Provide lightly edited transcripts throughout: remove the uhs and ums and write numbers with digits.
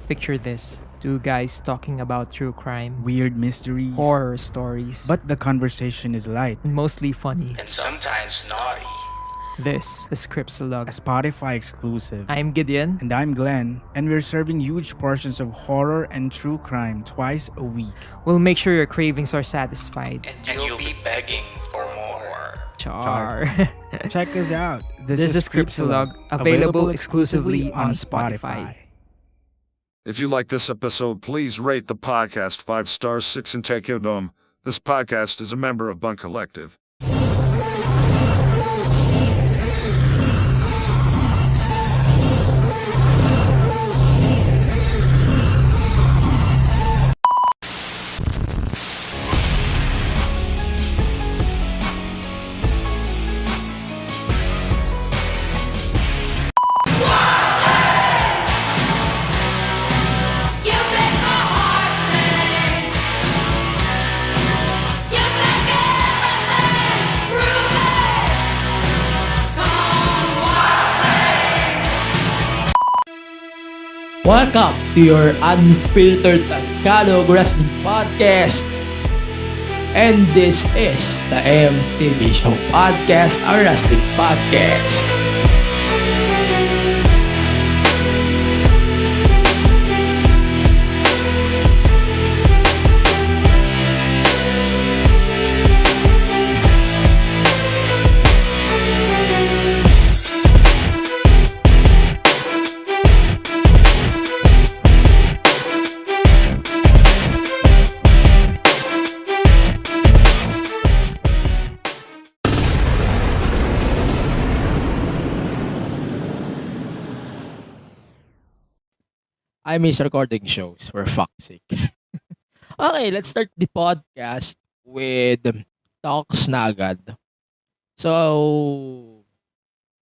Picture this: two guys talking about true crime, Weird mysteries. horror stories, But the conversation is light. and mostly funny. and sometimes naughty. This is Scriptsalog. A Spotify exclusive. I'm Gideon. And I'm Glenn, and we're serving huge portions of horror and true crime twice a week. We'll make sure your cravings are satisfied. And you'll be begging for more. Char. Check us out. This is Scriptsalog, available exclusively on Spotify. If you like this episode, please rate the podcast 5 stars, 6 and take your dome. This podcast is a member of Bunk Collective. You make my heart sing. You make everything groovy. Come on, wild thing. Welcome to your unfiltered Tagalog Wrestling Podcast. And this is the MTV Show Podcast, a wrestling podcast. I miss recording shows, for fuck's sake. Okay, let's start the podcast with talks na agad. So,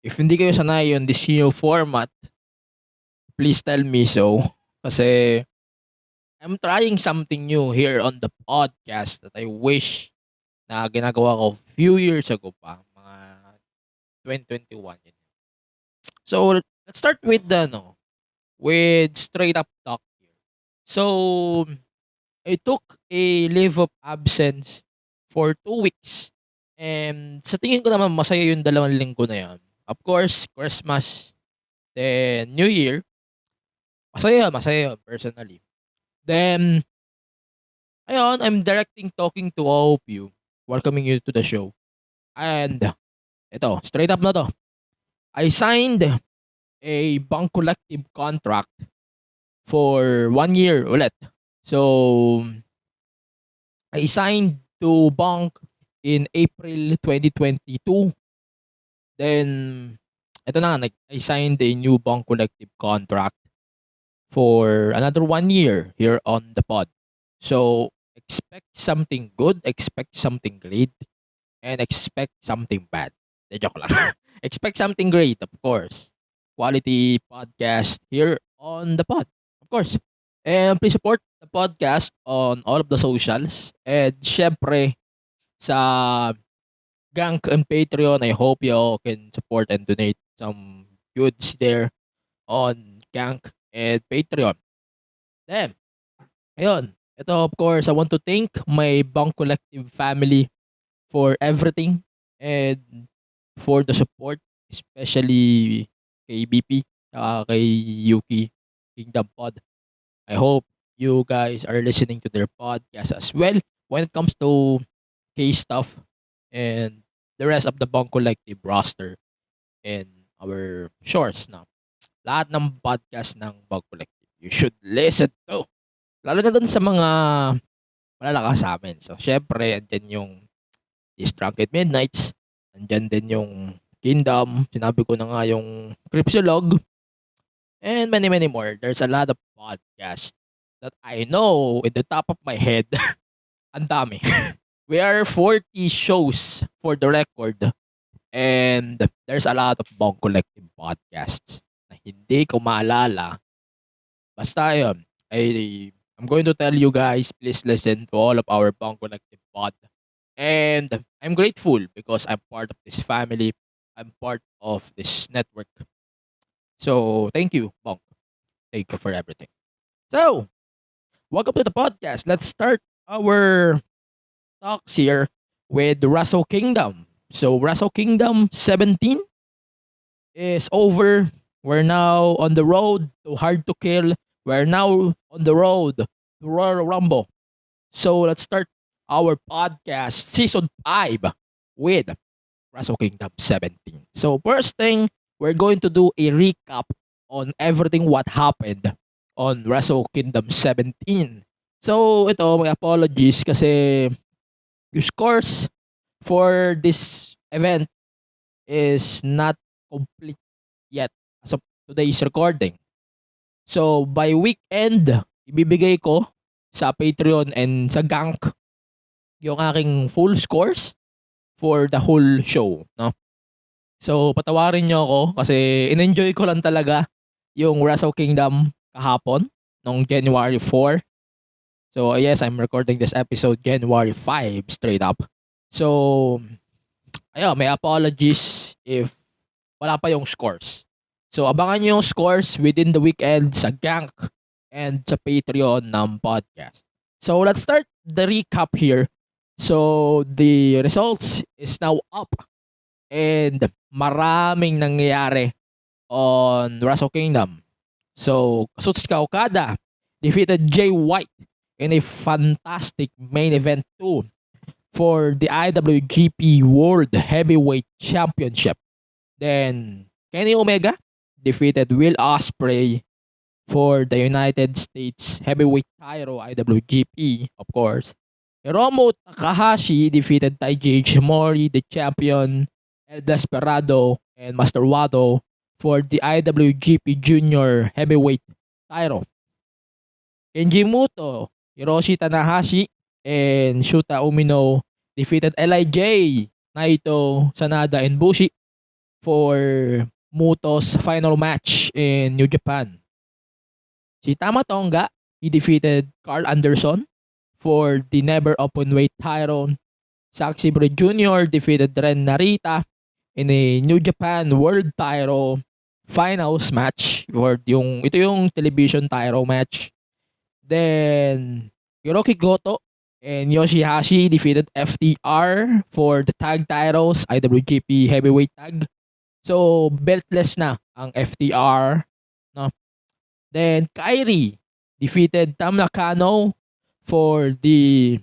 if hindi kayo sanay on this new format, please tell me so. Kasi, I'm trying something new here on the podcast that I wish na ginagawa ko few years ago pa, mga 2021. So, let's start with with straight up talk here. So, I took a leave of absence for 2 weeks. And sa tingin ko naman masaya yung 2 linggo na yan. Of course, Christmas, then New Year. Masaya yun, personally. Then, ayun, I'm directing talking to all of you, welcoming you to the show. And, ito, straight up na to. I signed a Bunk Collective contract for 1 year ulit. So, I signed to Bunk in April 2022. Then, ito na, I signed a new Bunk Collective contract for another 1 year here on the pod. So, expect something good, expect something great, and expect something bad. De joke lang. Expect something great, of course. Quality podcast here on the pod, of course. And please support the podcast on all of the socials. And syempre, sa Gank and Patreon, I hope you all can support and donate some goods there on Gank and Patreon. Then, ayun. Ito, of course, I want to thank my Bunk Collective family for everything and for the support, especially kay BP, kay Yuki Kingdom Pod. I hope you guys are listening to their podcast as well when it comes to case stuff and the rest of the Bunk Collective roster and our shorts na. Lahat ng podcast ng Bunk Collective you should listen to. Lalo na dun sa mga malalakas sa amin. So, syempre, andyan yung These Drunken Midnights. Andyan din yung Kingdom. Sinabi ko na nga yung Cryptolog. And many, many more. There's a lot of podcasts that I know in the top of my head. Ang dami. We are 40 shows for the record. And there's a lot of Bunk Collective podcasts na hindi ko maalala. Basta yun. I'm going to tell you guys, please listen to all of our Bunk Collective pod. And I'm grateful because I'm part of this family. I'm part of this network. So, thank you, Bonk. Thank you for everything. So, welcome to the podcast. Let's start our talks here with Wrestle Kingdom. So, Wrestle Kingdom 17 is over. We're now on the road to Hard to Kill. We're now on the road to Royal Rumble. So, let's start our podcast season 5 with Wrestle Kingdom 17. So, first thing, we're going to do a recap on everything what happened on Wrestle Kingdom 17. So, ito, may apologies kasi yung scores for this event is not complete yet as of today's recording. So, by weekend, ibibigay ko sa Patreon and sa Gank yung aking full scores for the whole show, no? So, patawarin nyo ako kasi in-enjoy ko lang talaga yung Wrestle Kingdom kahapon nung January 4. So, yes, I'm recording this episode January 5 straight up. So, ayun, may apologies if wala pa yung scores. So, abangan nyo yung scores within the weekend sa Gank and sa Patreon ng podcast. So, let's start the recap here. So, the results is now up and maraming nangyayari on Wrestle Kingdom. So, Kazuchika Okada defeated Jay White in a fantastic main event too for the IWGP World Heavyweight Championship. Then, Kenny Omega defeated Will Ospreay for the United States Heavyweight title IWGP, of course. Hiromu Takahashi defeated Taiji Ishimori, the champion, El Desperado, and Master Wato for the IWGP Junior Heavyweight title. Kenji Muto, Hiroshi Tanahashi, and Shuta Umino defeated LIJ, Naito, Sanada, and Bushi for Muto's final match in New Japan. Si Tama Tonga, he defeated Carl Anderson for the never openweight title. Zack Sabre Jr. defeated Ren Narita in a New Japan World Title Finals match. Ito yung television title match. Then, Hiroki Goto and Yoshihashi defeated FTR for the tag titles, IWGP Heavyweight Tag. So, beltless na ang FTR. No? Then, Kairi defeated Tam Nakano for the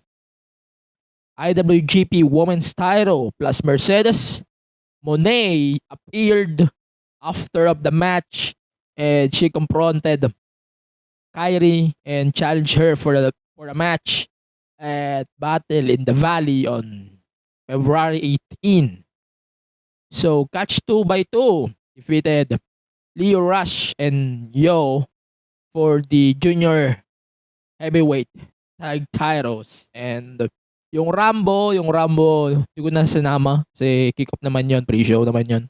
IWGP Women's title plus Mercedes Moné appeared after of the match and she confronted Kairi and challenged her for a match at Battle in the Valley on February 18. So Catch 2x2 defeated Leo Rush and Yo for the junior heavyweight tag titles. And yung Rambo, hindi ko na sinama kasi kick-off naman yon, pre-show naman yon.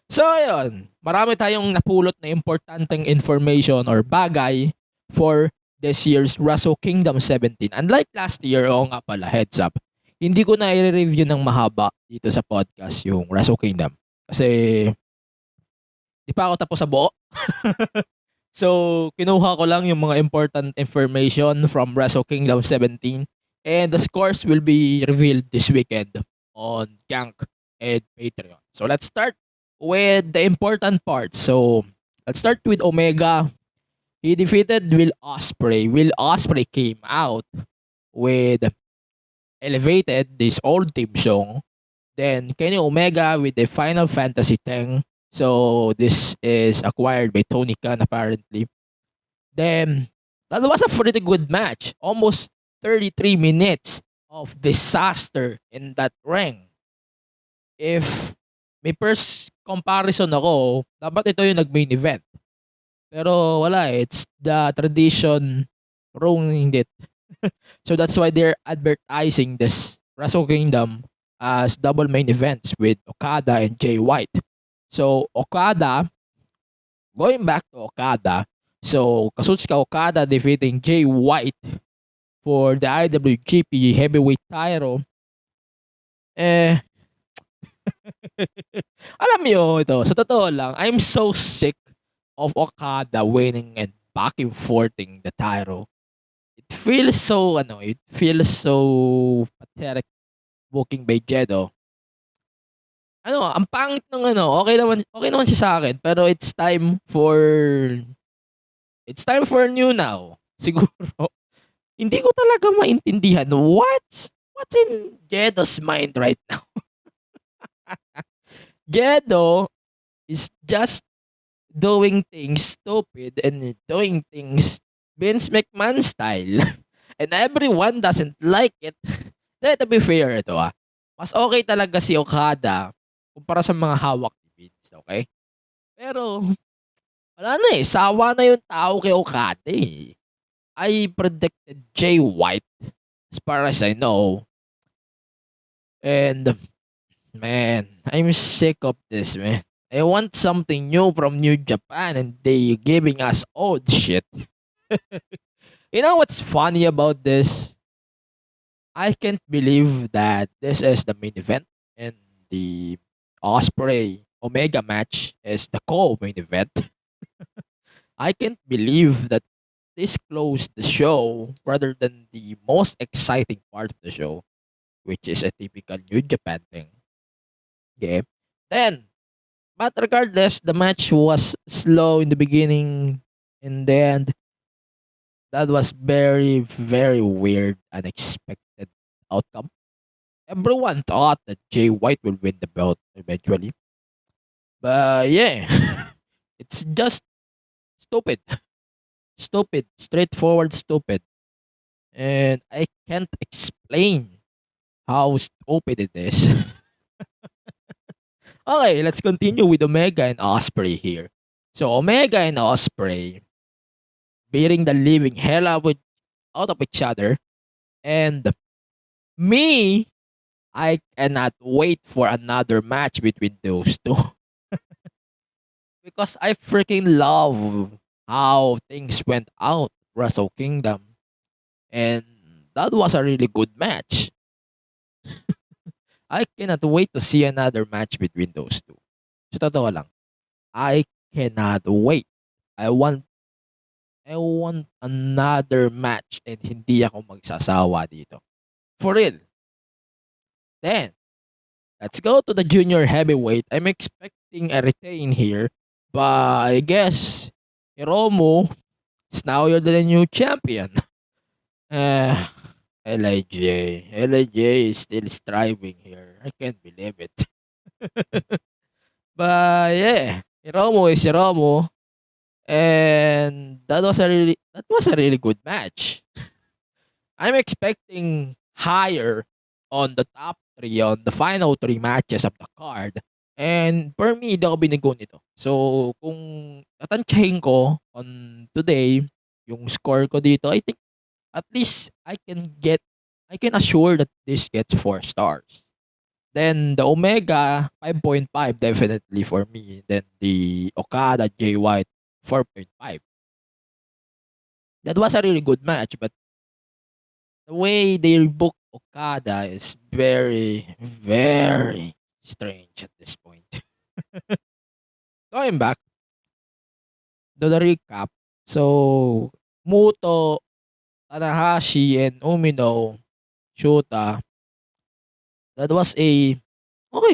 So, ayun. Marami tayong napulot na importanteng information or bagay for this year's Wrestle Kingdom 17. Unlike last year, nga pala, heads up, hindi ko na i-review ng mahaba dito sa podcast yung Wrestle Kingdom. Kasi, di pa ako tapos sa buo. So, kinuha ko lang yung mga important information from Wrestle Kingdom 17. And the scores will be revealed this weekend on Gank and Patreon. So let's start with the important parts. So let's start with Omega. He defeated Will Ospreay. Will Ospreay came out with Elevated, this old theme song. Then Kenny Omega with the Final Fantasy thing. So this is acquired by Tony Khan apparently. Then that was a pretty good match. Almost 33 minutes of disaster in that ring. If may first comparison ako, dapat ito yung nag-main event. Pero wala eh. It's the tradition ruining it. So that's why they're advertising this Wrestle Kingdom as double main events with Okada and Jay White. So Okada, going back to Okada, so Kazuchika Okada defeating Jay White for the IWGP Heavyweight title. Alam mo ito, sa totoo lang, I'm so sick of Okada winning and back and forthing the title. It feels so, it feels so pathetic booking by Jedo. Ang pangit ng okay naman siya sa akin, pero it's time for new now. Siguro. Hindi ko talaga maintindihan what's in Jedo's mind right now. Jedo is just doing things stupid and doing things Vince McMahon style. And everyone doesn't like it. Dahil to be fair ito mas okay talaga si Okada kumpara sa mga hawak ni Vince, okay? Pero, wala na sawa na yung tao kay Okada eh. I predicted Jay White as far as I know. And, man, I'm sick of this, man. I want something new from New Japan and they giving us old shit. You know what's funny about this? I can't believe that this is the main event and the Osprey Omega match is the co-main event. I can't believe that this closed the show rather than the most exciting part of the show, which is a typical New Japan thing. Okay. Then, but regardless, the match was slow in the beginning and then that was very, very weird, unexpected outcome. Everyone thought that Jay White will win the belt eventually. But yeah, it's just stupid. Stupid. Straightforward stupid. And I can't explain how stupid it is. Okay, let's continue with Omega and Osprey here. So Omega and Osprey beating the living hell out of each other. And me, I cannot wait for another match between those two. Because I freaking love how things went out Wrestle Kingdom. And that was a really good match. I cannot wait to see another match between those two. Sa totoo lang, I cannot wait. I want another match and hindi ako magsasawa dito. For real. Then, let's go to the junior heavyweight. I'm expecting a retain here, but I guess Hiromu is now you're the new champion. LIJ is still striving here. I can't believe it. But yeah, Hiromu is Hiromu. And that was a really good match. I'm expecting higher on the top 3, on the final 3 matches of the card. And for me, hindi ako binigo nito. So, kung tatansyahin ko on today, yung score ko dito, I think at least I can assure that this gets 4 stars. Then the Omega 5.5 definitely for me. Then the Okada Jay White 4.5. That was a really good match, but the way they book Okada is very, very strange at this point. Going back to the recap, so Muto, Tanahashi, and Umino, Shota, that was okay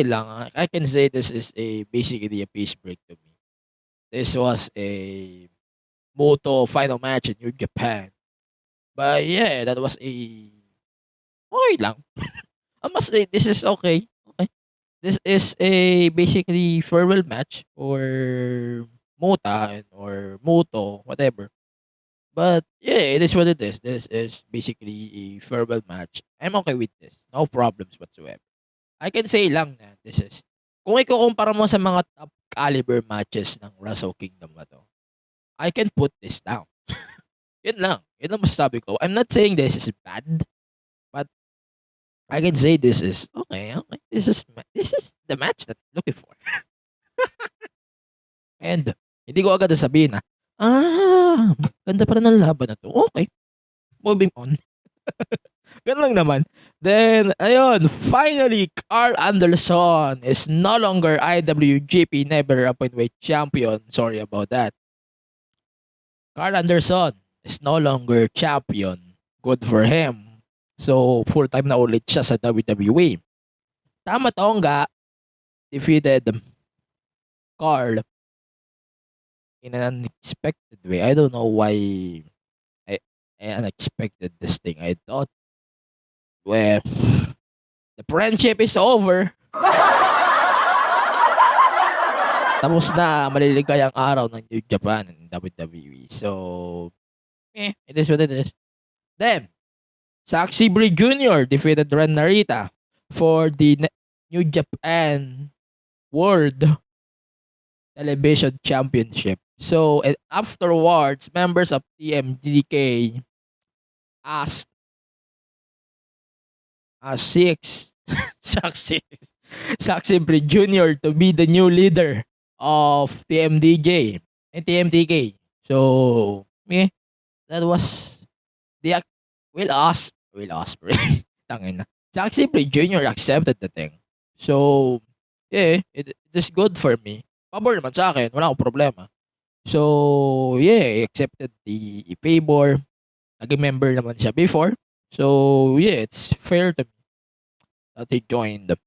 lang. I can say this is basically a peace break to me. This was a Muto final match in New Japan. But yeah, that was okay lang. I must say this is okay. Okay. This is a basically farewell match for Muta or Muto, whatever. But yeah, it is what it is. This is basically a farewell match. I'm okay with this. No problems whatsoever. I can say lang na this is kung ikukumpara mo sa mga top caliber matches ng Wrestle Kingdom na to, I can put this down. Yun lang. Yun ang masasabi ko. I'm not saying this is bad, but I can say this is okay. This is the match that I'm looking for. And hindi ko agad sabihin na, ganda pa rin ang laban na to. Okay. Moving on. Ganun lang naman. Then, ayun, finally, Carl Anderson is no longer IWGP Never Openweight Champion. Sorry about that. Carl Anderson is no longer champion. Good for him. So, full-time na ulit siya sa WWE. Tama Tonga defeated Carl in an unexpected way. I don't know why I unexpected this thing. I thought, well, the friendship is over. Tapos na maliligayang araw ng New Japan and WWE. So, it is what it is. Then, Zack Sabre Jr. defeated Ren Narita for the New Japan World Television Championship. So, and afterwards, members of TMDK asked Zack Sabre Jr. to be the new leader of TMDK and TMDK. So, that was the Will Ospreay. Tangin na. Zack Sabre Jr. accepted the thing. So, it is good for me. Pabor naman sa akin, wala akong problema. So, he accepted the favor. Naging member naman siya before. So, it's fair to me that he joined the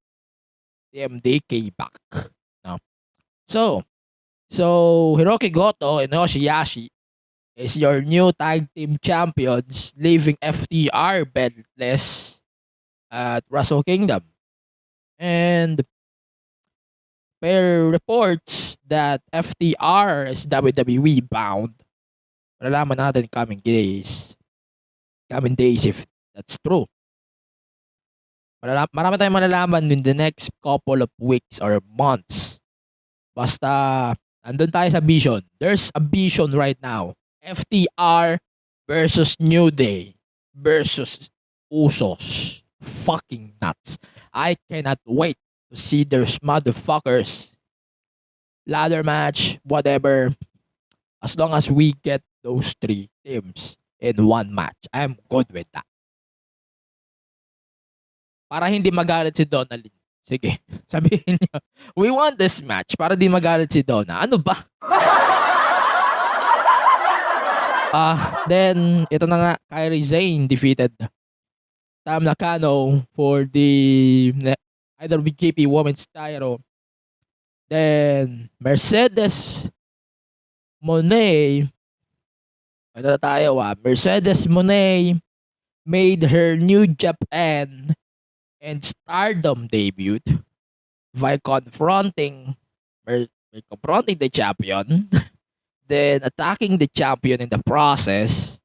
MDK back. No? So, Hiroki Goto and Yoshihashi is your new tag team champions, leaving FTR beltless at Wrestle Kingdom. And per reports that FTR is WWE bound, malalaman natin coming days if that's true. Marami tayong malalaman in the next couple of weeks or months. Basta, andun tayo sa vision. There's a vision right now. FTR versus New Day versus Usos. Fucking nuts. I cannot wait to see those motherfuckers. Ladder match, whatever. As long as we get those three teams in one match, I'm good with that. Para hindi magalit si Donalyn. Sige, sabihin niyo, we want this match para di magalit si Donna. Ano ba? Then, ito na nga, Kairi Sane defeated Tam Nakano for the IWGP Women's title. Then, Mercedes Moné, Mercedes Moné made her New Japan and Stardom debut by confronting the champion, then attacking the champion in the process,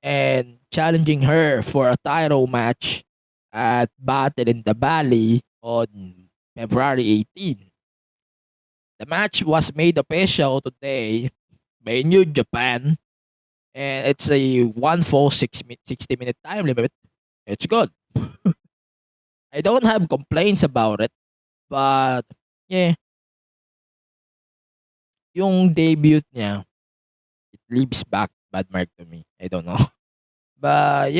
and challenging her for a title match at Battle in the Valley on February 18. The match was made official today by New Japan, and it's a 1 full 60-minute time limit. It's good. I don't have complaints about it, but yung debut niya, it leaves bad mark to me. I don't know. But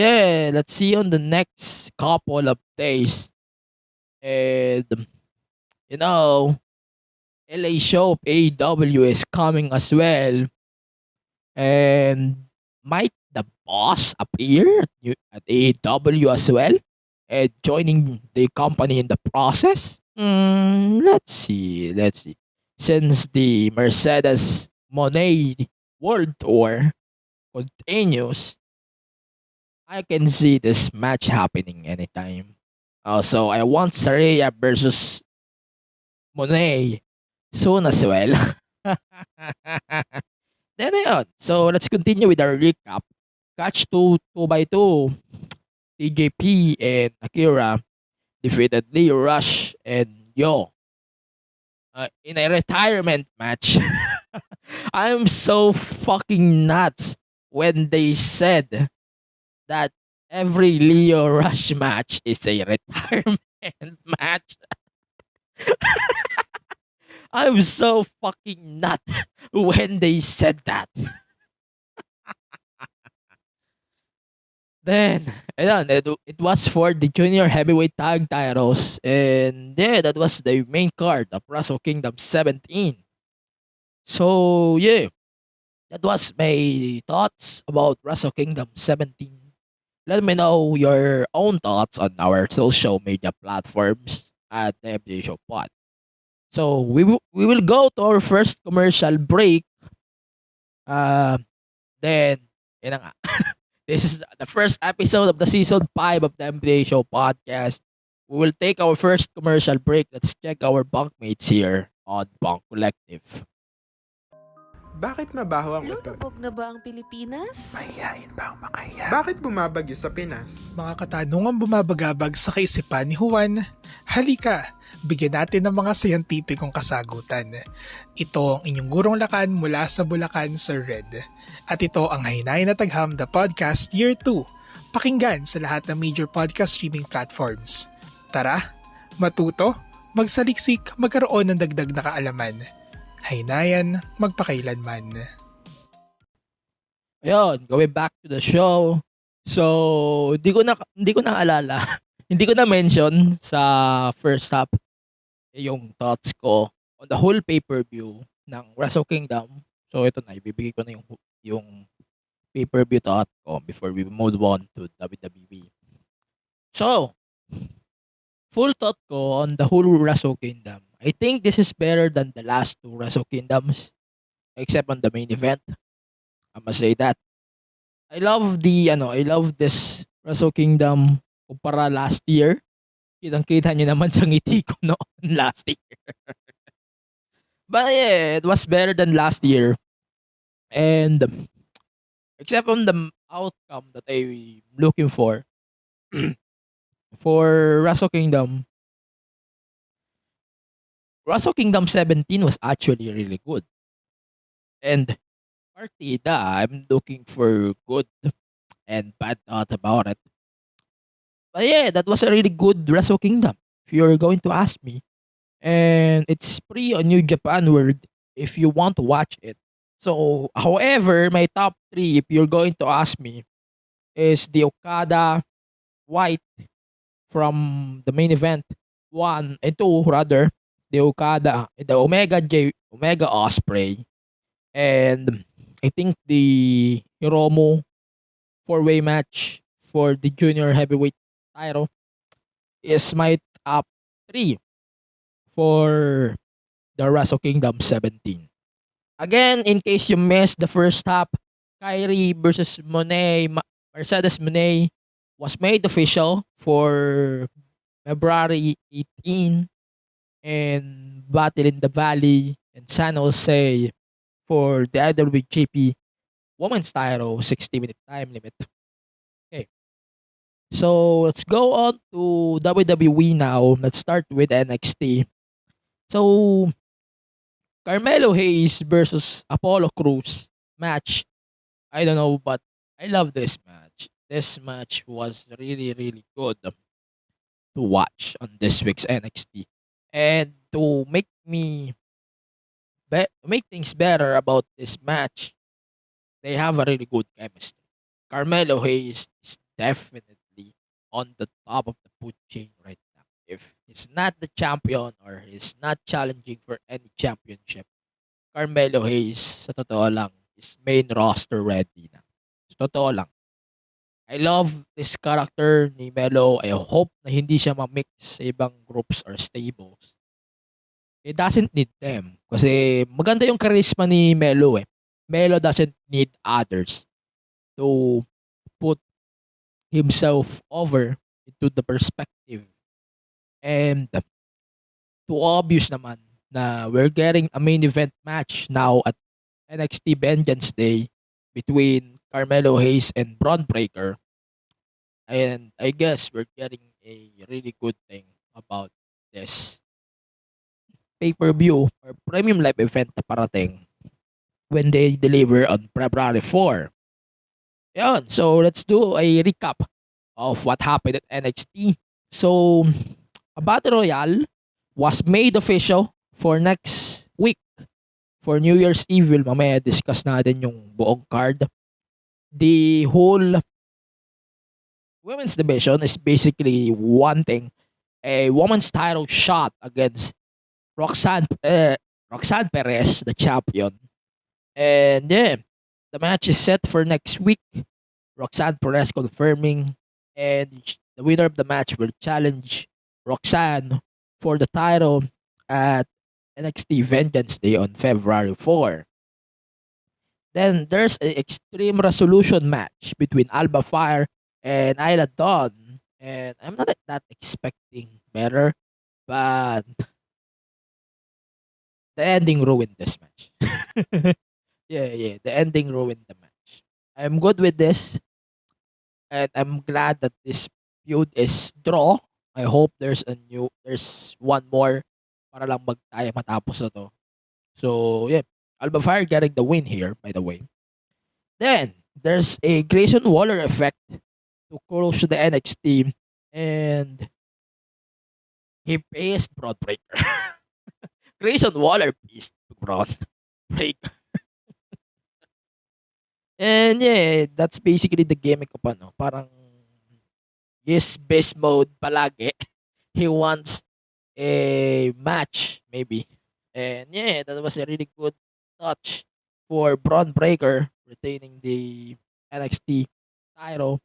let's see on the next couple of days. And LA show of AEW is coming as well. And might the boss appear at AEW as well? And joining the company in the process? Let's see. Since the Mercedes Moné World Tour continues, I can see this match happening anytime. Also, I want Saraya versus Moné soon as well. Then ayun. So, let's continue with our recap. Catch 2x2. TJP and Akira defeated Leo Rush and Yo in a retirement match. I'm so fucking nuts when they said that every Leo Rush match is a retirement match. I'm so fucking nuts when they said that. Then, it was for the junior heavyweight tag titles. And that was the main card of Wrestle Kingdom 17. So, that was my thoughts about Wrestle Kingdom 17. Let me know your own thoughts on our social media platforms at the MJ Show Pod. So we will go to our first commercial break. Uh, then, yun na nga. This is the first episode of the season 5 of the MJ Show Podcast. We will take our first commercial break. Let's check our bunkmates here on Bunk Collective. Bakit mabaho ang utot? Lulubog na ba ang Pilipinas? Bakit bumabagyo sa Pinas? Mga katanungang bumabagabag sa kaisipan ni Juan, halika, bigyan natin ng mga siyentipikong kasagutan. Ito ang inyong gurong lakan mula sa Bulacan, Sir Red. At ito ang Hainay na Tagham The Podcast Year 2. Pakinggan sa lahat ng major podcast streaming platforms. Tara, matuto, magsaliksik, magkaroon ng dagdag na kaalaman. Haynayan, magpakailanman. Ayun, going back to the show. So, hindi ko na alala. Hindi ko na mention sa first half yung thoughts ko on the whole pay-per-view ng Wrestle Kingdom. So, ito na, ibibigay ko na yung pay-per-view thought ko before we move on to WWE. So, full thought ko on the whole Wrestle Kingdom. I think this is better than the last two Wrestle Kingdoms, except on the main event. I must say that. I love this Wrestle Kingdom kumpara last year. Kitang-kita nyo naman sa ngiti ko noon last year. But yeah, it was better than last year. And except on the outcome that I'm looking for Wrestle Kingdom, Wrestle Kingdom 17 was actually really good. And partida, I'm looking for good and bad thoughts about it. But yeah, that was a really good Wrestle Kingdom, if you're going to ask me. And it's free on New Japan World if you want to watch it. So, however, my top 3, if you're going to ask me, is the Okada White from the main event 1 and 2 rather, the Omega Osprey, and I think the Hiromu 4-way match for the junior heavyweight title is my top 3 for the Wrestle Kingdom 17. Again, in case you missed the first half, Kyrie versus Mercedes Moné was made official for February 18 and Battle in the Valley and San Jose for the IWGP Women's Title 60-minute time limit. Okay. So, let's go on to WWE now. Let's start with NXT. So, Carmelo Hayes versus Apollo Crews match. I don't know, but I love this match. This match was really, really good to watch on this week's NXT. And to make things better about this match, they have a really good chemistry. Carmelo Hayes is definitely on the top of the food chain right now. If he's not the champion or he's not challenging for any championship, Carmelo Hayes, sa totoo lang, is main roster ready na. Sa totoo lang. I love this character ni Melo. I hope na hindi siya ma-mix sa ibang groups or stables. It doesn't need them. Kasi maganda yung charisma ni Melo eh. Melo doesn't need others to put himself over into the perspective. And too obvious naman na we're getting a main event match now at NXT Vengeance Day between Carmelo Hayes and Braun Breaker. And I guess we're getting a really good thing about this pay-per-view or premium live event na parating when they deliver on February 4. Yan, so let's do a recap of what happened at NXT. So, a Battle Royale was made official for next week. For New Year's Eve, mamaya discuss natin yung buong card. The whole women's division is basically wanting a women's title shot against Roxanne Perez, the champion. And yeah, the match is set for next week. Roxanne Perez confirming, and the winner of the match will challenge Roxanne for the title at NXT Vengeance Day on February 4. Then there's an Extreme Resolution match between Alba Fire and Isla Dawn, and I'm not that expecting better, but the ending ruined this match. Yeah, the ending ruined the match. I'm good with this, and I'm glad that this feud is draw. I hope there's one more para lang magtaya matapos na to. So, yeah, Alba Fire getting the win here, by the way. Then, there's a Grayson Waller effect to close the NXT, and he faced Braun Breaker. Grayson Waller faced Braun Breaker. And yeah, that's basically the gimmick of ano. Parang his best mode palagi. He wants a match, maybe. And yeah, that was a really good touch for Braun Breaker retaining the NXT title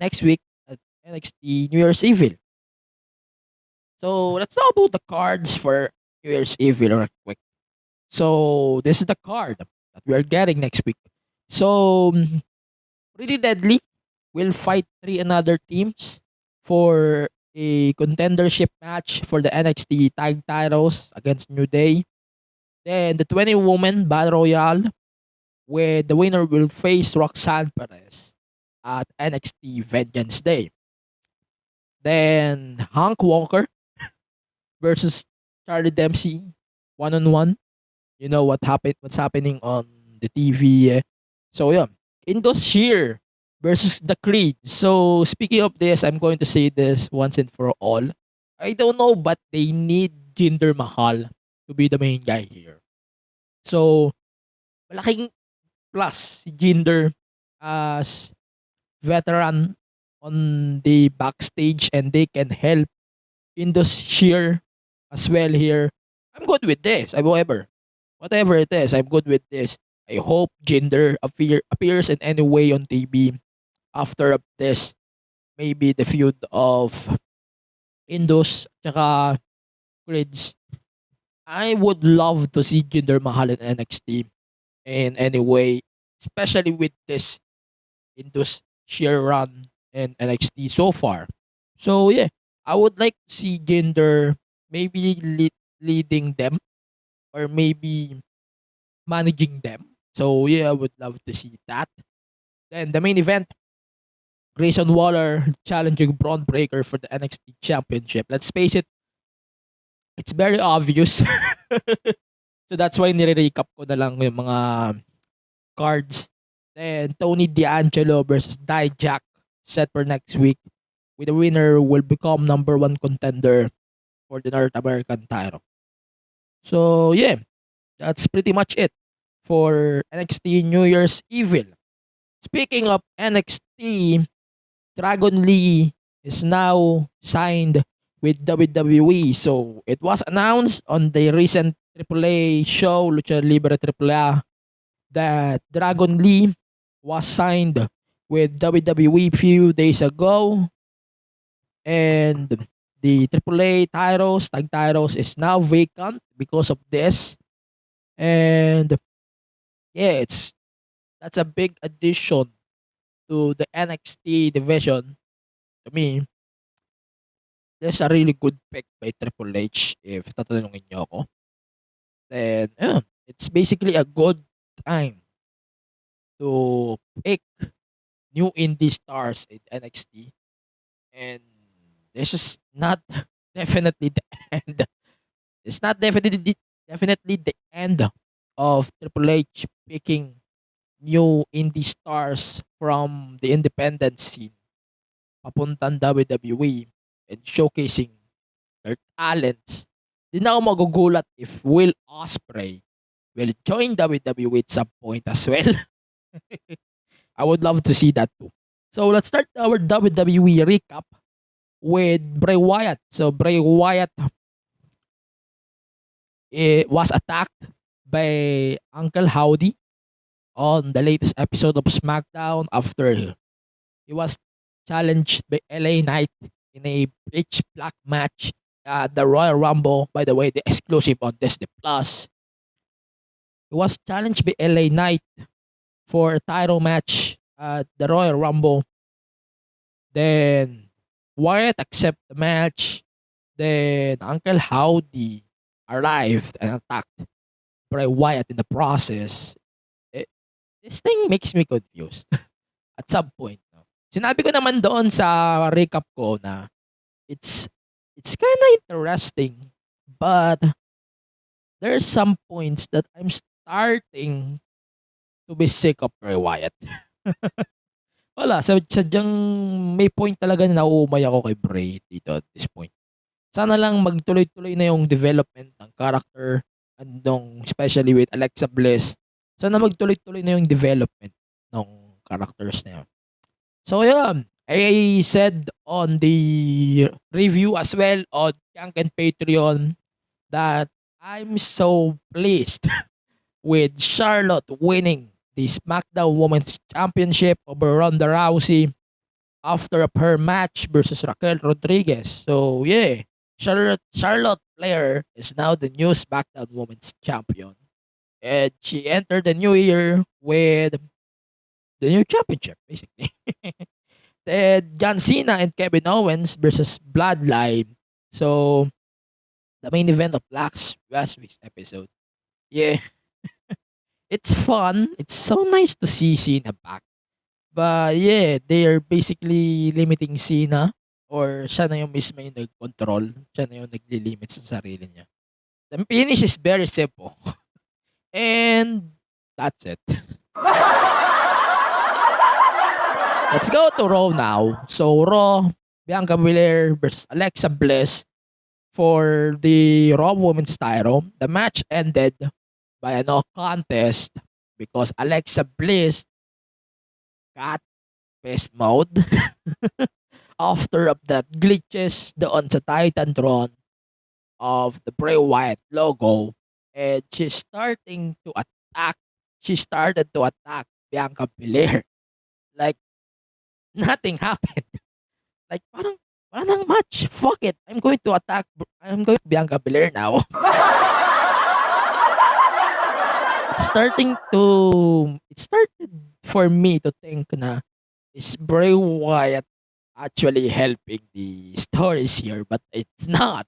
next week at NXT New Year's Evil. So let's talk about the cards for New Year's Evil real quick. So this is the card that we are getting next week. So Pretty Deadly will fight three another teams for a contendership match for the NXT tag titles against New Day. Then the 20-woman Battle Royale, where the winner will face Roxanne Perez at NXT Vengeance Day. Then Hank Walker versus Charlie Dempsey one-on-one. You know what's happening on the TV. So yeah, Indus Sheer versus the Creed. So speaking of this, I'm going to say this once and for all. I don't know, but they need Jinder Mahal to be the main guy here. So malaking plus si Jinder as veteran on the backstage, and they can help Indus Sheer as well here. I'm good with this. Whatever it is, I'm good with this. I hope Jinder appears in any way on TV after this. Maybe the feud of Indus tsaka Grids. I would love to see Jinder Mahal in NXT in any way, especially with this Indus sheer run in NXT so far. So yeah, I would like to see Jinder maybe leading them, or maybe managing them. So yeah, I would love to see that. Then the main event, Grayson Waller challenging Braun Breaker for the NXT Championship. Let's face it, it's very obvious. So that's why nire-recap ko na lang yung mga cards. Then Tony D'Angelo versus Dijak set for next week. With the winner will become number 1 contender for the North American title. So yeah, that's pretty much it for NXT New Year's Evil. Speaking of NXT, Dragon Lee is now signed with WWE. So it was announced on the recent AAA show, Lucha Libre AAA, that Dragon Lee was signed with WWE few days ago. And the AAA titles, tag titles, is now vacant because of this. And yeah, that's a big addition to the NXT division. To me, there's a really good pick by Triple H if tatanungin niyo ako. Then, yeah, it's basically a good time to pick new indie stars in NXT. And this is not definitely the end. It's not definitely the end of Triple H picking new indie stars from the independent scene papuntang WWE and showcasing their talents. Di na ako magugulat if Will Ospreay will join WWE at some point as well. I would love to see that too. So let's start our WWE recap with Bray Wyatt. So Bray Wyatt was attacked by Uncle Howdy on the latest episode of SmackDown after he was challenged by LA Knight in a pitch black match at the Royal Rumble. By the way, the exclusive on Disney Plus. He was challenged by LA Knight for a title match at the Royal Rumble. Then Wyatt accepted the match. Then Uncle Howdy arrived and attacked Bray Wyatt in the process. This thing makes me confused at some point. No? Sinabi ko naman doon sa recap ko na it's kind of interesting, but there's some points that I'm starting to be sick of Bray Wyatt. Wala, sadyang may point talaga na nauumay ako kay Bray dito at this point. Sana lang magtuloy-tuloy na yung development ng character and especially with Alexa Bliss. Sana magtuloy-tuloy na yung development ng characters na yun. So yeah, I said on the review as well on Yank and Patreon that I'm so pleased with Charlotte winning the SmackDown Women's Championship over Ronda Rousey after her match versus Raquel Rodriguez. So yeah, Charlotte Flair is now the new SmackDown Women's Champion. And she entered the new year with the new championship, basically. Then John Cena and Kevin Owens versus Bloodline. So the main event of last week's episode. Yeah. It's fun. It's so nice to see Cena back. But yeah, they are basically limiting Cena or siya na yung mismo yung nag-control. Siya na yung nagli-limit sa sarili niya. The finish is very simple. And that's it. Let's go to Raw now. So Raw, Bianca Belair versus Alexa Bliss for the Raw Women's title. The match ended by a no contest because Alexa Bliss got pest mode after of that glitches doon sa Titantron of the Bray Wyatt logo, and she started to attack Bianca Belair like nothing happened. Like parang wala nang match. Fuck it. I'm going to Bianca Belair now. It started for me to think na is Bray Wyatt actually helping the stories here, but it's not.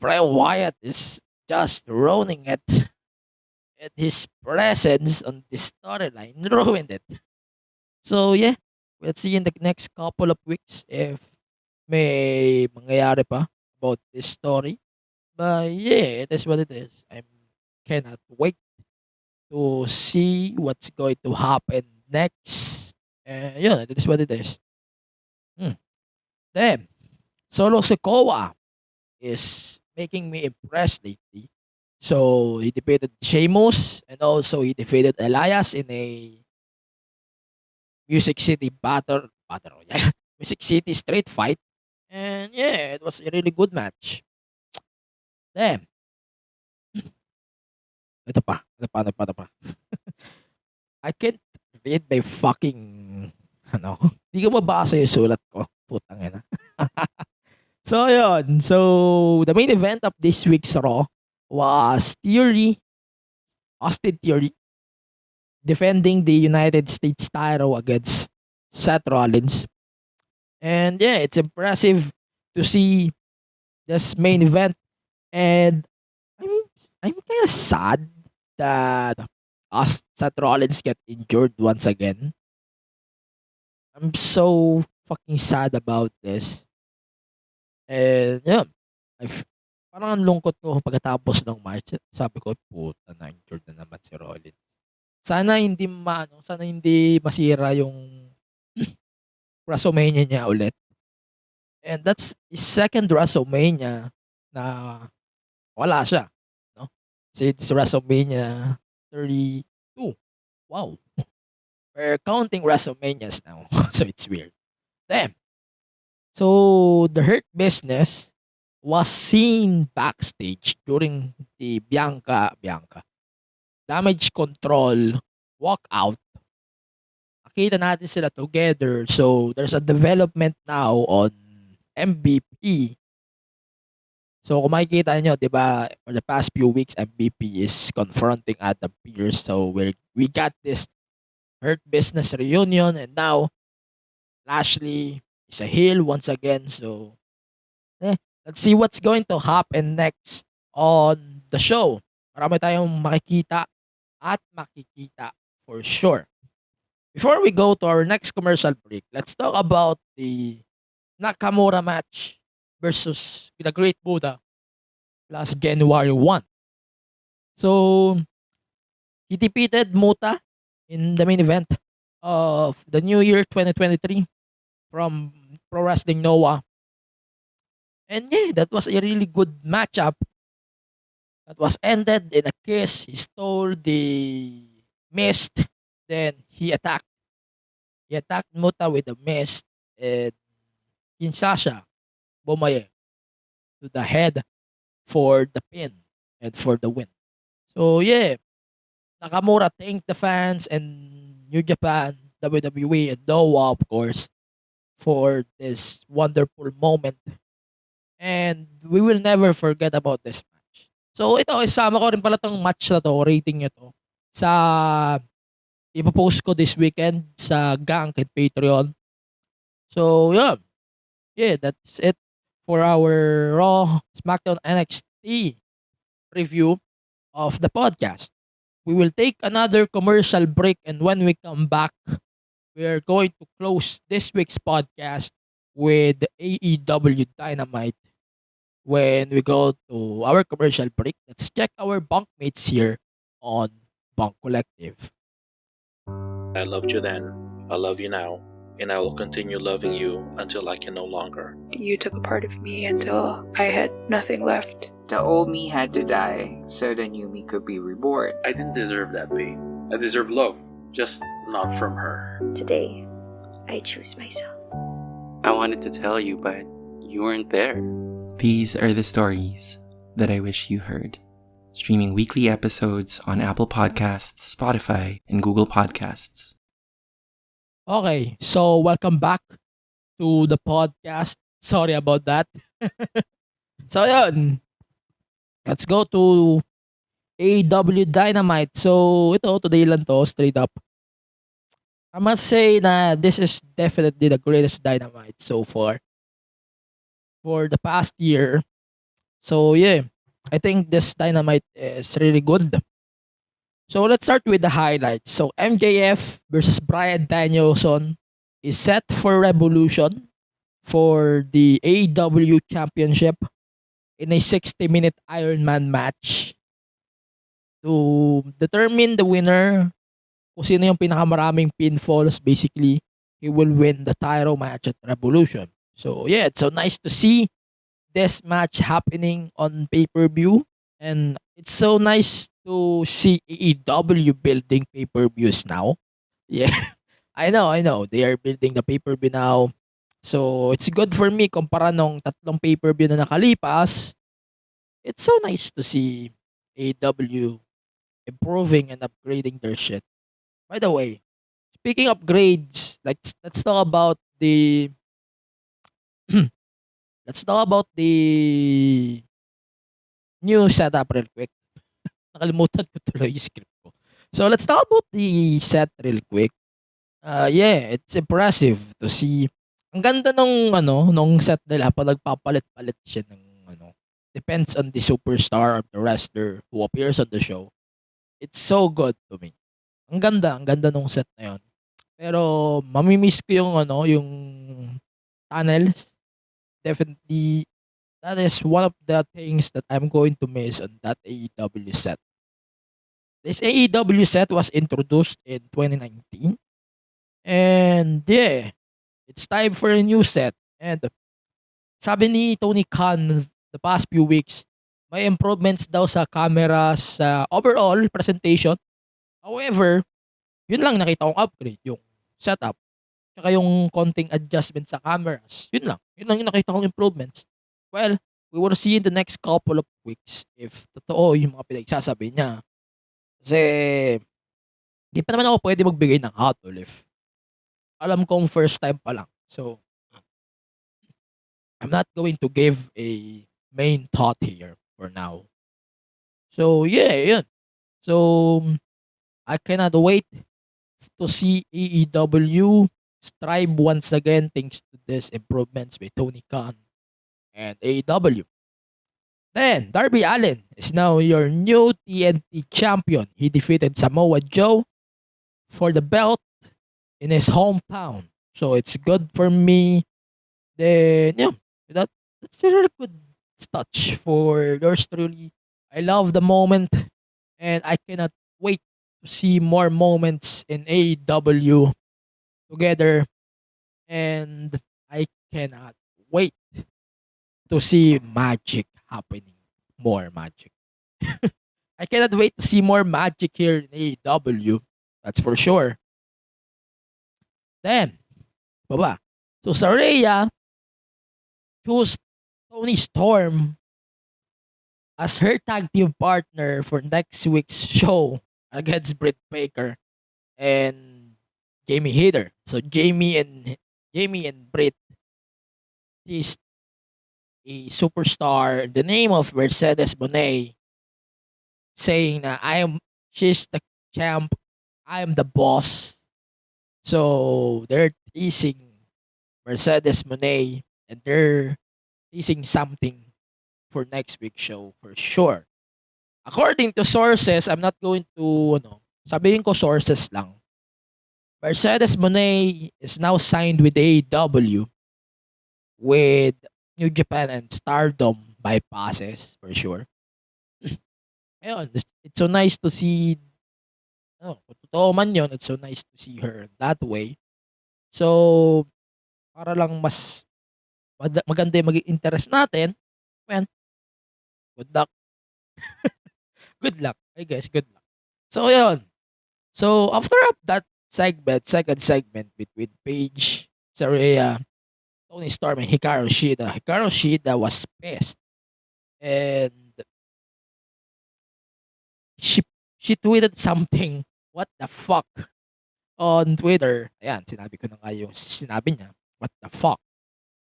Bray Wyatt is just ruining it, and his presence on the storyline ruined it. So yeah, let's see in the next couple of weeks if may mangyayari pa about this story. But yeah, it is what it is. I cannot wait to see what's going to happen next. Yeah, that is what it is. Then, Solo Sikoa is making me impressed lately. So, he defeated Sheamus and also he defeated Elias in a Music City Battle Royale. Music City Street Fight. And yeah, it was a really good match. Then, ito pa. I can't read my fucking, hindi ko mabasa yung sulat ko. Putang ina. So, yun. So, the main event of this week's Raw was Austin Theory, defending the United States title against Seth Rollins. And yeah, it's impressive to see this main event. And I'm kind of sad that Seth Rollins get injured once again. I'm so fucking sad about this. And yeah, parang ang lungkot ko pagkatapos ng match. Sabi ko, puta na, injured na naman si Rollins. Sana hindi masira yung WrestleMania niya ulit. And that's his second WrestleMania na wala siya. No? So it's WrestleMania 32. Wow. We're counting WrestleManias now. So it's weird. Then, so the Hurt Business was seen backstage during the Bianca damage control walkout, nakita natin sila together. So, there's a development now on MVP. So, kung makikita nyo, di ba, for the past few weeks, MVP is confronting Adam Pearce. So, we got this Hurt Business reunion, and now Lashley is a heel once again. So, let's see what's going to happen next on the show. Marami tayong makikita at makikita for sure. Before we go to our next commercial break, let's talk about the Nakamura match versus the Great Buddha last January 1. So, he defeated Muta in the main event of the New Year 2023 from Pro Wrestling Noah. And yeah, that was a really good matchup that was ended in a kiss. He stole the mist, then he attacked. He attacked Muta with the mist, and Kinshasa Bomaye to the head for the pin and for the win. So yeah, Nakamura thanked the fans and New Japan, WWE, and Noah, of course, for this wonderful moment. And we will never forget about this match. So ito, isama ko rin pala tong match na to, rating nyo to, sa ipopost ko this weekend sa Gank and Patreon. So yeah, that's it for our Raw, SmackDown, NXT review of the podcast. We will take another commercial break, and when we come back, we're going to close this week's podcast with the AEW Dynamite. When we go to our commercial break, let's check our bunkmates here on Bunk Collective. I loved you then, I love you now, and I will continue loving you until I can no longer. You took a part of me until I had nothing left. The old me had to die so the new me could be reborn. I didn't deserve that pain. I deserve love, just not from her. Today, I choose myself. I wanted to tell you, but you weren't there. These are the stories that I wish you heard. Streaming weekly episodes on Apple Podcasts, Spotify, and Google Podcasts. Okay, so welcome back to the podcast. Sorry about that. So yun, let's go to AEW Dynamite. So ito, today lang to, straight up. I must say na this is definitely the greatest Dynamite so far for the past year. So yeah, I think this Dynamite is really good. So let's start with the highlights. So MJF versus Bryan Danielson is set for Revolution for the AEW Championship in a 60-minute Iron Man match to determine the winner. Kung sino yung pinakamaraming pinfalls, basically, he will win the title match at Revolution. So yeah, it's so nice to see this match happening on pay-per-view, and it's so nice to see AEW building pay-per-views now. Yeah, I know. They are building the pay-per-view now. So it's good for me kumpara nung tatlong pay-per-view na nakalipas. It's so nice to see AEW improving and upgrading their shit. By the way, speaking of grades, let's talk about the let's talk about the new setup real quick. Nakalimutan ko tuloy yung script ko. So let's talk about the set real quick. Yeah, it's impressive to see. Ang ganda nung set nila pag nagpapalit-palit siya ng depends on the superstar or the wrestler who appears on the show. It's so good to me. Ang ganda nung set na 'yon. Pero mamimiss ko yung tunnels. Definitely that is one of the things that I'm going to miss on that AEW set. This AEW set was introduced in 2019. And yeah, it's time for a new set. And sabi ni Tony Khan the past few weeks, may improvements daw sa camera, sa overall presentation. However, yun lang nakita kong upgrade, yung setup. Tsaka yung konting adjustment sa cameras. Yun lang yung nakita kong improvements. Well, we will see in the next couple of weeks if totoo yung mga pinagsasabi niya. Kasi, di pa naman ako pwede magbigay ng hot or if. Alam kong first time pa lang. So, I'm not going to give a main thought here for now. So, yeah, yun. So, I cannot wait to see AEW strive once again thanks to these improvements by Tony Khan and AEW. Then, Darby Allin is now your new TNT champion. He defeated Samoa Joe for the belt in his hometown. So, it's good for me. Then, yeah, that's a really good touch for yours truly. I love the moment and I cannot wait to see more moments in AEW together. And I cannot wait to see magic happening. More magic. I cannot wait to see more magic here in AEW. That's for sure. Then, baba. So Saraya chose Tony Storm as her tag team partner for next week's show against Britt Baker and Jamie Hayter. So Jamie and Britt is a superstar in the name of Mercedes Moné saying na she's the champ, I am the boss. So they're teasing Mercedes Moné and they're teasing something for next week's show for sure. According to sources, I'm not going to sabihin ko sources lang. Mercedes Moné is now signed with AEW with New Japan and Stardom bypasses for sure. Ayun, it's so nice to see kung totoo man yun, it's so nice to see her that way. So, para lang mas maganda yung maging interest natin, well, good luck. Good luck, I guess, good luck. So, yun. So, after that second segment between Paige, Saraya, Tony Storm, and Hikaru Shida was pissed. And she tweeted something, what the fuck, on Twitter. Ayan, sinabi ko na nga yung sinabi niya, what the fuck.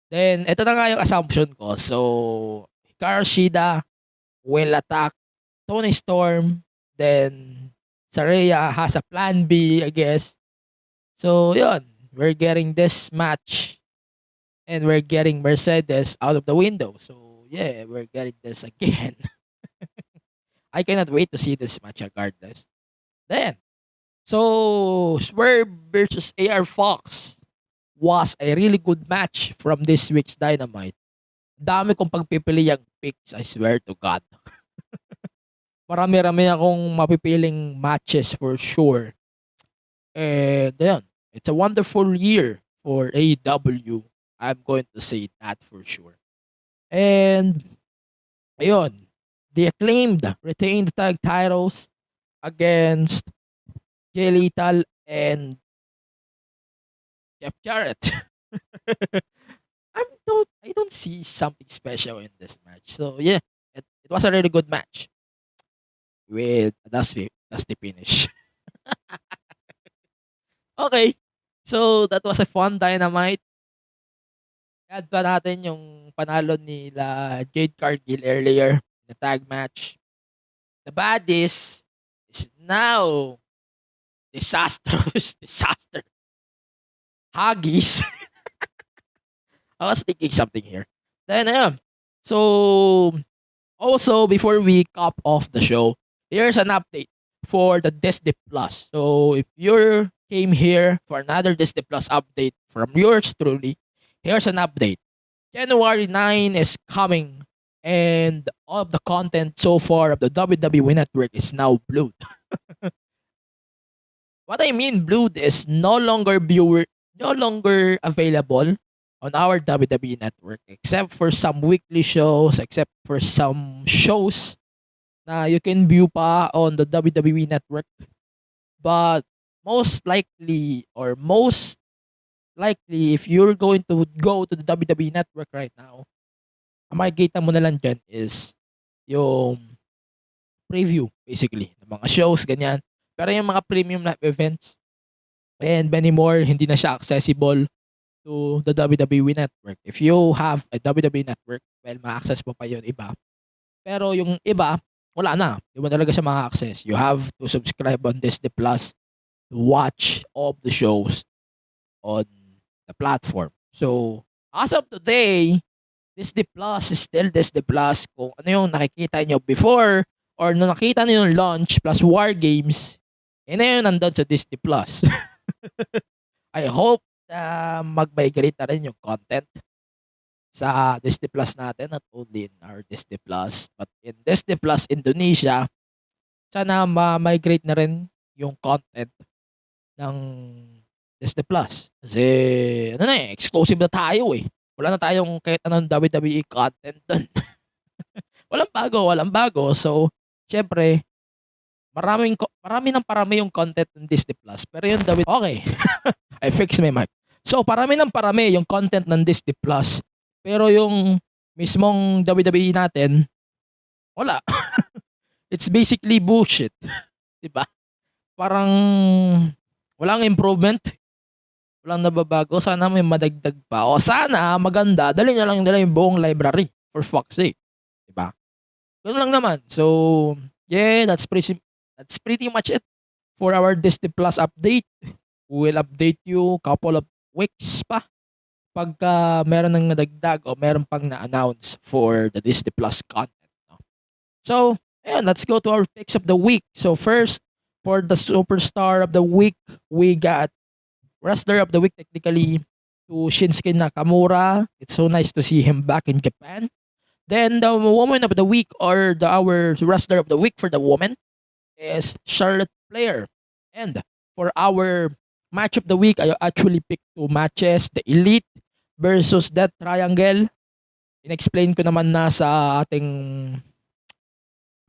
Then, ito na nga yung assumption ko. So, Hikaru Shida will attack Tony Storm. Then, Saraya has a plan B, I guess. So, yun. We're getting this match. And we're getting Mercedes out of the window. So, yeah, we're getting this again. I cannot wait to see this match regardless. Then, so, Swerve versus AR Fox was a really good match from this week's Dynamite. Dami kong pagpipili yung picks, I swear to God. Marami-rami akong mapipiling matches for sure. And yun, it's a wonderful year for AEW. I'm going to say that for sure. And ayun, the Acclaimed retained the tag titles against Jay Lethal and Jeff Jarrett. I don't see something special in this match. So yeah, it was a really good match with a dusty finish. Okay, so that was a fun Dynamite. Add pa natin yung panalo nila Jade Cargill earlier in the tag match. The Baddies is now disaster. Huggies. I was thinking something here. Then, so, also, before we cap off the show, here's an update for the Disney Plus. So, if you came here for another Disney Plus update from yours truly, here's an update. January 9 is coming, and all of the content so far of the WWE Network is now blued. What I mean blued is no longer available on our WWE Network, except for some weekly shows, except for some shows na you can view pa on the WWE Network. But most likely, if you're going to go to the WWE Network right now, ang makikita mo na lang dyan is yung preview basically ng mga shows, ganyan. Pero yung mga premium live events and many more, hindi na siya accessible to the WWE Network. If you have a WWE Network, well, ma-access mo pa yun iba. Pero yung iba, wala na. Di mo talaga siya ma-access. You have to subscribe on Disney Plus to watch all of the shows on the platform. So, as of today, Disney Plus is still Disney Plus. Kung ano yung nakikita nyo before or nung nakita nyo yung launch plus War Games, yun na yun nandun sa Disney Plus. I hope na mag-migrate na rin yung content sa Disney Plus natin, not only in our Disney Plus, but in Disney Plus Indonesia, sana ma-migrate na rin yung content ng Disney Plus. Kasi, ano na exclusive na tayo eh. Wala na tayong kahit anong WWE content dun. walang bago. So, syempre, marami yung content ng Disney Plus. Pero yung WWE, okay. I fixed my mic. So, parami yung content ng Disney Plus. Pero yung mismong WWE natin, wala. It's basically bullshit. Diba? Parang walang improvement. Walang nababago. Sana may madagdag pa. O sana maganda. Dali na lang nila yung buong library. For fuck's sake. Diba? Ganun lang naman. So, yeah, that's pretty much it for our Disney Plus update. We will update you couple of weeks pa pagka meron ng nadagdag o meron pang na-announce for the Disney Plus content. No? So, ayan, let's go to our picks of the week. So first, for the superstar of the week, we got wrestler of the week technically to Shinsuke Nakamura. It's so nice to see him back in Japan. Then the woman of the week or our wrestler of the week for the woman is Charlotte Flair. And for our match of the week, I actually picked two matches. The Elite versus Death Triangle. In-explain ko naman na sa ating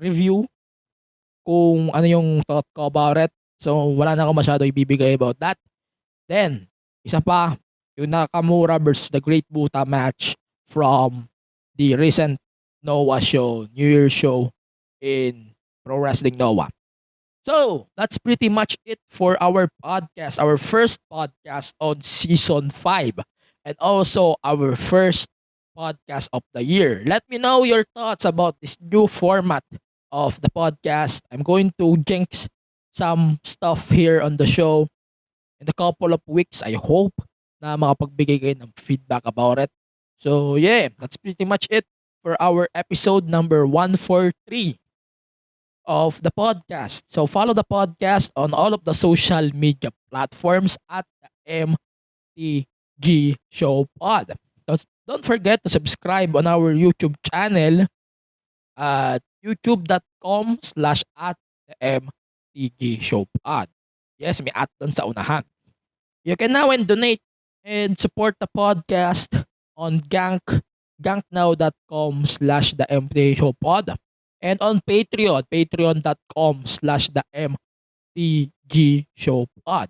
review kung ano yung thought ko about it. So, wala na ako masyado ibibigay about that. Then, isa pa, yung Nakamura versus the Great Buta match from the recent Noah show, New Year's show in Pro Wrestling Noah. So, that's pretty much it for our podcast, our first podcast on Season 5. And also our first podcast of the year. Let me know your thoughts about this new format of the podcast. I'm going to jinx some stuff here on the show in a couple of weeks. I hope na makapagbigay kayo ng feedback about it. So yeah, that's pretty much it for our episode number 143 of the podcast. So follow the podcast on all of the social media platforms at the MTG Show Pod. Don't forget to subscribe on our YouTube channel at youtube.com/@MTG-showpod. Yes, may at doon sa unahan. You can now donate and support the podcast on ganknow.com/themtgshowpod and on Patreon, patreon.com/themtgshowpod.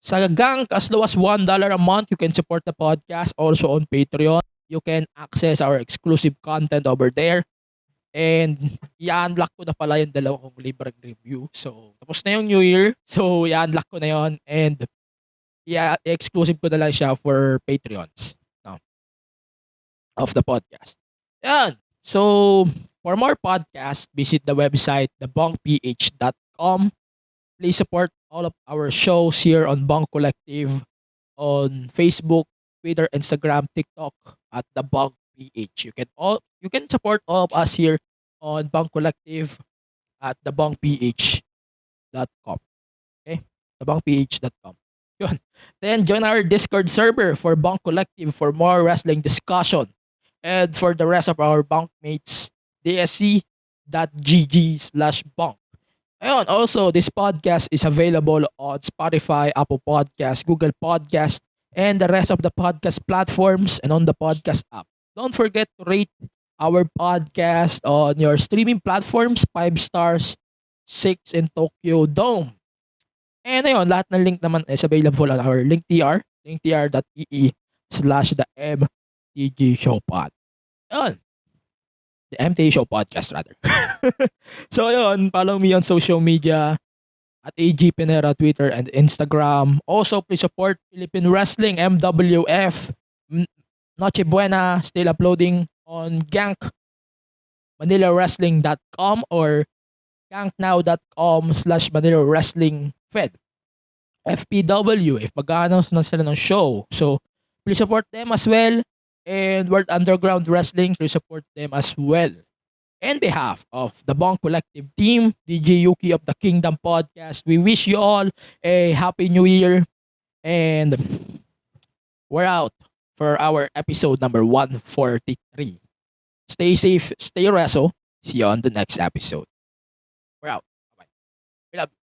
Sa Gank, as low as $1 a month, you can support the podcast. Also on Patreon, you can access our exclusive content over there. And i-unlock ko na pala yung dalawang libreng review. So, tapos na yung New Year. So, i-unlock ko na yon and i-exclusive ko na lang siya for Patreons of the podcast. Yan. So, for more podcasts, visit the website, thebunkph.com. Please support all of our shows here on Bunk Collective on Facebook, Twitter, Instagram, TikTok at the Bunk PH. You can support all of us here on Bunk Collective at thebunkph.com. Okay? thebunkph.com. Yun. Then join our Discord server for Bunk Collective for more wrestling discussion. And for the rest of our bunkmates, dsc.gg/bunk. Ayun, also, this podcast is available on Spotify, Apple Podcasts, Google Podcasts, and the rest of the podcast platforms and on the podcast app. Don't forget to rate our podcast on your streaming platforms, 5 stars, 6 in Tokyo Dome. And ayun, lahat ng link naman is available on our linktr, linktr.ee/the MTG Showpod. Ayun. The MTA Show Podcast, rather. So, yun. Follow me on social media at AG Pinera, Twitter and Instagram. Also, please support Philippine Wrestling, MWF. Noche Buena, still uploading on Gank, ManilaWrestling.com or ganknow.com/Manila Wrestling Fed. FPW, if mag-announce na sila ng show. So, please support them as well. And World Underground Wrestling, please support them as well. On behalf of the Bong Collective team, DJ Yuki of the Kingdom Podcast, we wish you all a Happy New Year. And we're out for our episode number 143. Stay safe, stay wrestle. See you on the next episode. We're out. Bye-bye. We love you.